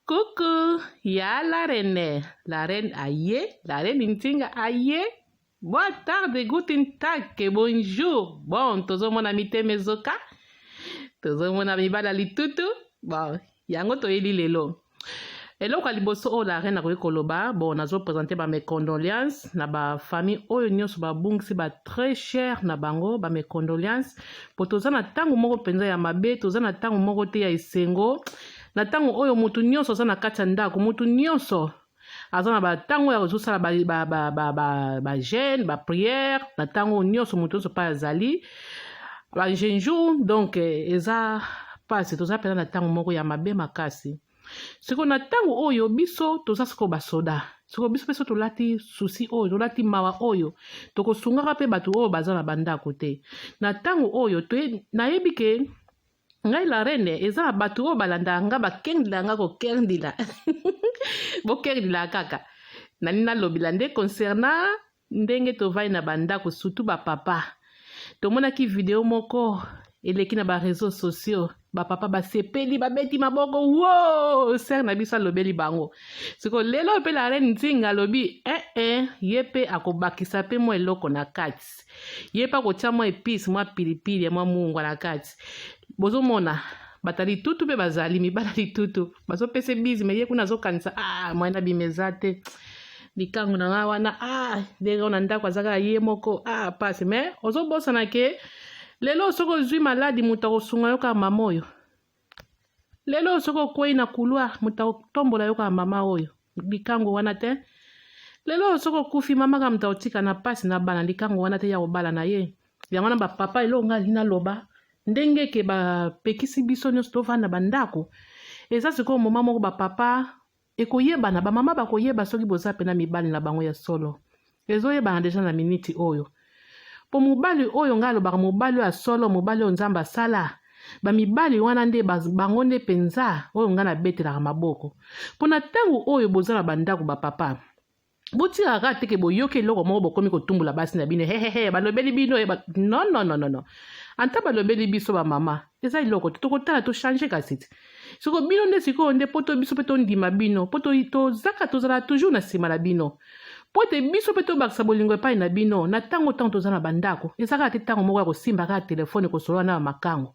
Coucou, ya la reine aye, la reine Ntinga aye. Boa tarde, guten tag, bonjour. Bon, tozo mon ami Temezoka, tozo mon ami bala litutu. Bon, yango toyeli lelo. Eloko liboso o la reine akoki koloba, bon, nazo présenter ba mes condoléances na ba famille oyo nyonso ba bungisi ba très cher na bango, ba mes condoléances. Po toza na tango moko penza ya mabe, toza na tango moko te ya esengo. Na tango oyo mutu nyonso aza na kati ya ndako, mutu nyonso aza na batango ya kozosala ba jeûne, ba prière, na tango nyonso mutu nyonso pa azali ba jeûne, donc eza pasi toza pena na tango moko ya mabe makasi. Siko na tango oyo biso toza siko basoda, siko biso peso tolati susi oyo, tolati mawa oyo, tokosungaka pe batu oyo baza na bandako te. Na tango oyo nayebi ke ngai la reine eza na batu oyo balanda nga bakendila nga kokendila bokendila kaka nani nalobila nde concernant ndenge tovai na bandako surtout bapapa. Tomonaki video moko eleki na ba réseaux sociaux, bapapa basepeli babeti maboko wo ser na biso alobeli bango. Siko lelo pe la reine Ntinga alobi ye pe akobakisa pe mwa eloko na kati, ye pe akotia mwa épice mwa pilipili mwa mungwa na kati. Bozomona batali tutu pe bazali mibala litutu bazopesa bizi me ye kuna azokanisa mwana bimeza te likango na nga wana ndenge na ndako azaka ye moko pasi me ozobosana ke lelo soko ozwi maladi mutu akosunga yo kaka mama oyo, lelo soko okwei na couloir mutu akotombola yo kaka mama oyo, likango wana te. Lelo soko okufi mama kaka mutu akotika na pasi na bana, likango wana te ya kobala na ye. Yango na bapapa elo nga lina loba ndenge ke bapekisi biso nyonso tovanda bandako eza sikoyo moma moko bapapa ekoyebana, bamama bakoyeba soki boza pena mibali na bango ya solo, ezoyebana deja na miniti oyo. Po mobali oyo nga alobaka mobali oyo ya solo, mobali oyo Nzambe asala, bamibali wana nde bango nde penza oyo nga nabetelaka maboko. Po na tango oyo boza na bandako bapapa botikaka teke boyoki eloko moko bokomi kotumbula basi na bino balobeli bino non. Anta balobeli biso bamama eza eloko tokotala tochange kasi te. Siko bino nde sikoyo nde poto biso pe tondima bino, poto tozaka tozala toujours na nsima na bino, po ete biso mpe tobakisa bolingo epai na bino na tango toza na bandako. Eza kaka te tango moko ya kosimba kaka telefone kosolola na bamakango.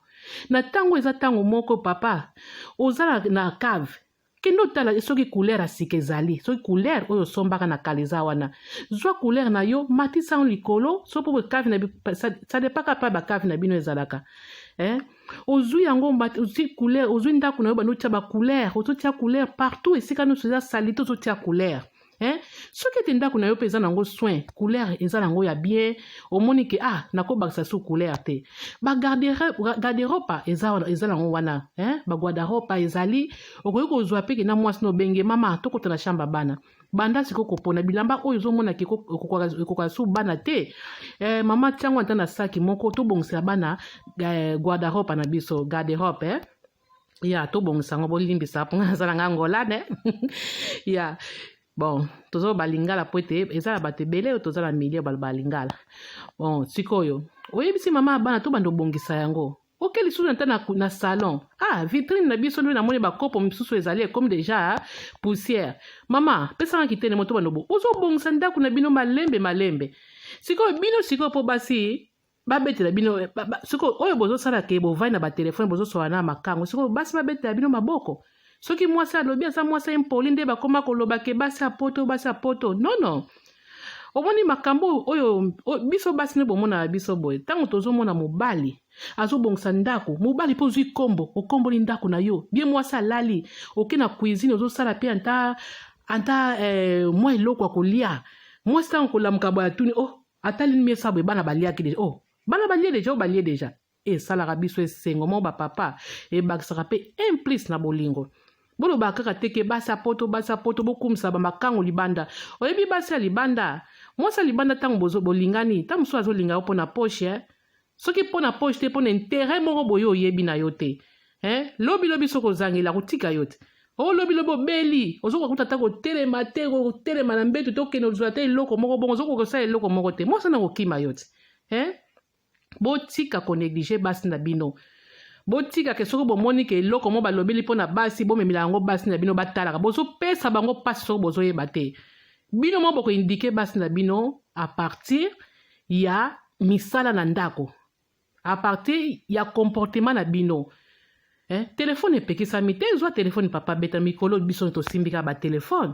Na tango eza tango moko papa ozala na cave kende otala soki couleur asika ezali, soki couleur oyo osombaka na kala eza wana, zwa couleur na yo matisa yango likolo so mpo cave na ça depaka pa bacave na bino ezalaka. Ozwi yango ozwi couleur, ozwi ndako na yo banotia bacouleur, ozotia couleur partout esika nyonso eza salite ozotia couleur. Soki ete ndako na yo mpe eza nango soin, couleur eza nango ya bien, omoni ke nakobakisa su couleur te. Garde-robe eza nango wana, baguarde-robe ezali, okoki kozwa peke na mwasi no benge mama tokota na shamba bana. Banda siko kopona bilamba oyo ozomona ke ekoka su bana te. Mama tiango anta na saki moko tobongisa bana guarde-robe na biso, garde-robe ya tobongisa ngo bolimbisa po eza nga ngolane ya. Bon, tozo balingala po ete eza bato ebele oyo toza na milieu balingala. Bon, sikoyo oyebisi mama bana to bando bongisa yango okeli lisusu nta na salon vitrine na biso nde namoni bakopo misusu ezali comme déjà poussière. Mama pesanga kitene moto bando ozobongisa ndako na bino malembe. Sikoyo bino sikoyo po basi babetela bino sikoyo oyo bozosala ke bovai na batelefone bozosola na makango, sikoyo basi babetela bino maboko. Soki mwasi alobi aza mwasi impoli nde bakoma koloba ke basi apoto non. Omoni makambo oyo biso basi ne bomona biso boye tango tozomona mobali azobongisa ndako, mobali po zwi kombo okomboli ndako na yo bien mwasi alali oke na cuisine ozosala pe anta mwa eloko akolia, mwasi tango kolamuka boya tuni atali miesa boye bana baliaki deja bana balie deja esalaka biso esengo mo bapapa ebakisaka pe implice na bolingo. Boloba kaka teke basi apoto bokumisa bamakango libanda. Oyebi basi ya libanda, mwasi ya libanda tango bolingani tango mosusu azolinga yo mpo na poche soki mpo na poche te mpo na intere moko boye oyebi na yo te lobi soko ozangela kotika yo te lobi obeli ozokokuta ta kotelema te kotelema na mbeto tokende ozwa te eloko moko bongo ozokokosala eloko moko te mwasi na kokima yo te botika koneglige basi na bino. botika ke soko bomoni ke eloko mo balobeli mpo na basi bomemela yango basi na bino batalaka bozopesa bango mpasi soko bozoyeba te bino mo bokoindike basi na bino a partir ya misala na ndako a partir ya comportement na bino telefone epekisami te zwa telefone papa beta mikolo biso tosimbika batelefone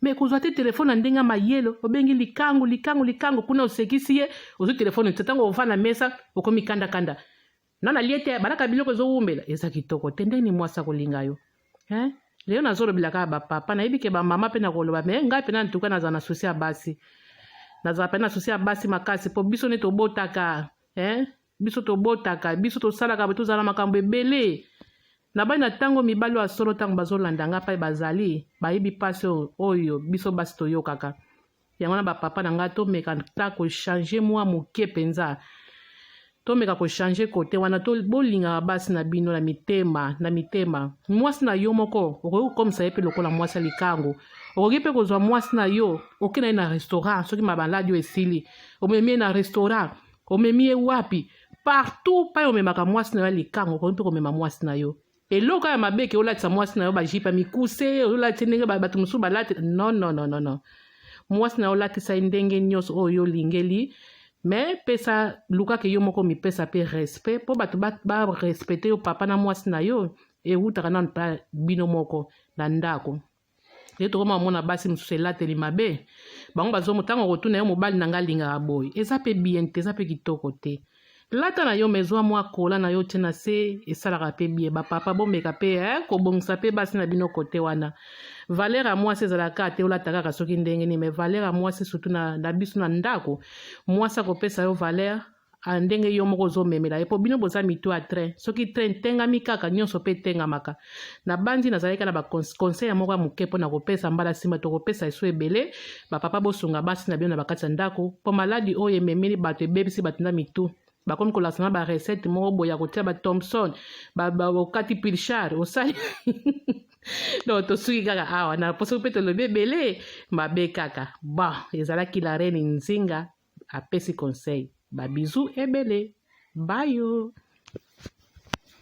me kozwa te telefone na ndenge mayelo obengi likango kuna osekisi ye ozwi telefone te ntango ova na mesa okomi kanda nana lie te balaka biloko ezowumbela eza kitoko te ndenge ni mwasi akolinga yo lelo nazolobela kaka bapapa nayebi ke bamama mpe na koloba me ngai mpe na ntuka nazala na susi ya basi nazala mpe na susi ya basi makasi mpo biso nde tobotaka biso tosalaka bo tozala makambo ebele na bai na ntango mibali ya solo ntango bazolanda nga mpe bazali bayebi mpasi oyo biso basi toyokaka yango na bapapa na ngai tomeka ta kochange mwa moke mpenza tomeka kochange kote wana bolingaka basi na bino na mitema mwasi na yo moko okoki kokomisa ye mpe lokola mwasi ya likango okoki mpe kozwa mwasi na yo okende ye na restaurant soki mabaladi oyo esili omemi ye na restaurant omemi ye wapi partout pa omemaka mwasi na yo ya likango okoki mpe komema mwasi na yo eloko ya mabe ke olatisa mwasi na yo bajipa mikuse olatisa ndenge bato mosusu balati non mwasi na yo olatisa ndenge nyonso oyo olingeli me pesa lukaka yo moko mipesa pe respect mpo bato barespecte yo papa na mwasi na yo ewutaka nanu mpa bino moko na ndako ye tokoma mona basi mosusu elateli mabe bango bazomotango kotuna yo mobali na nga alingaka boye eza mpe bien te eza mpe kitoko te lata na yo mezwa mwa kola na yo te na se esalaka mpe bie bapapa bomeka mpe kobongisa mpe basi na bino kote wana valeur ya mwasi ezalaka te olata kaka soki ndenge nini me valeur ya mwasi surtout na biso na ndako mwasi akopesa yo valeur ndenge yo moko ozomemela ye mpo bino boza mito ya train soki train etengami kaka nyonso mpe etengamaka na bandi nazalaki na baconseil ya moko ya moke mpo na kopesa mbala nsima tokopesa eso ebele bapapa bosunga basi na bino na bakati ya ndako mpo maladi oyo ememeli bato ebebisi bato na mitu bakomi kolasana barecette moko boye ya kotia bathomson okati pilchard osali donc tosuki kaka awa na poso mpe tolobi ebele mabe kaka bon ezalaki la reine Nzinga apesi conseil babizu ebele bayo